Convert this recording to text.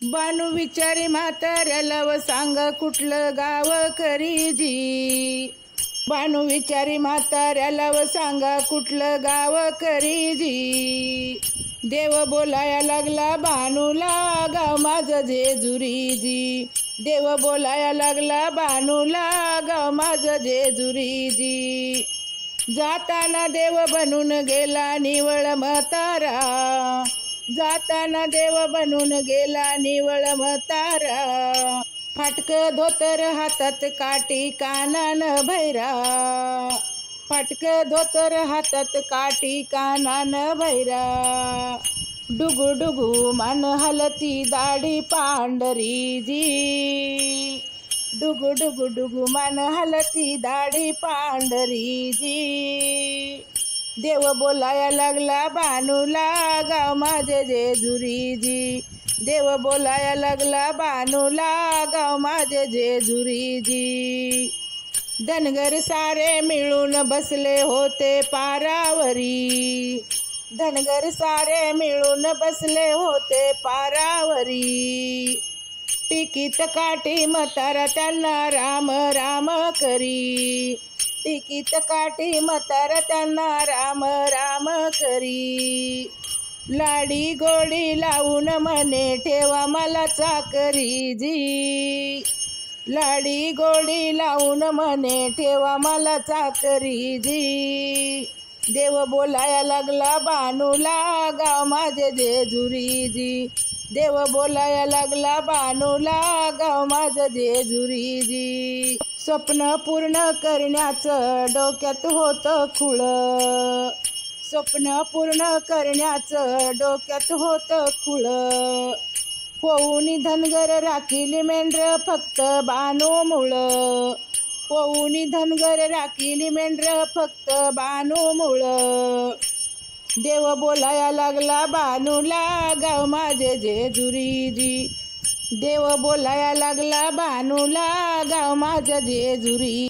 बानू विचारी म्हाताऱ्याला व सांग कुठलं गाव करीजी। बानू विचारी म्हाताऱ्याला व सांगा कुठलं गाव करीजी। देव बोलाया लागला बानूला गाव माझं जेजुरीजी। देव बोलाया लागला बानूला गाव माझं जेजुरीजी। जाताना देव बनून गेला निवळ म्हातारा। जाताना देव बनून गेला निवळ म्हातारा। फाटकं धोतर हातात काठी कानान भैरा। फाटकं धोतर हातात काठी कानान भैरा। डुगू डुगू मान हलती दाढी पांढरीजी। डुगू डुगू डुगू मान हलती दाढी पांढरीजी। देव बोलाया लागला बानूला गाव माझे जेजुरीजी। देव बोलाया लागला बानूला गाव माझे जेजुरीजी। धनगर सारे मिळून बसले होते पारावरी। धनगर सारे मिळून बसले होते पारावरी। टिकीत काठी म्हातारा त्यांना राम राम करी। टिकीत काठी म्हातारा त्यांना राम राम करी। लाडी गोडी लावून म्हणे ठेवा मला चाकरीजी। लाडी गोडी लावून म्हणे ठेवा मला चाकरीजी। देव बोलाया लागला बानूला गाव माझे जेजुरीजी। देव बोलाया लागला बानूला गाव माझं जेजुरीजी। स्वप्न पूर्ण करण्याचं डोक्यात होतं खुळ। स्वप्न पूर्ण करण्याचं डोक्यात होतं खुळ। होऊनी धनगर राखीली मेंढर फक्त बानूमुळं। होऊनी धनगर राखीली मेंढर फक्त बानूमुळं। देव बोलाया लागला बानूला गाव माझे जेजुरीजी। देव बोलाया लागला बानूला गाव माझं जेजुरी।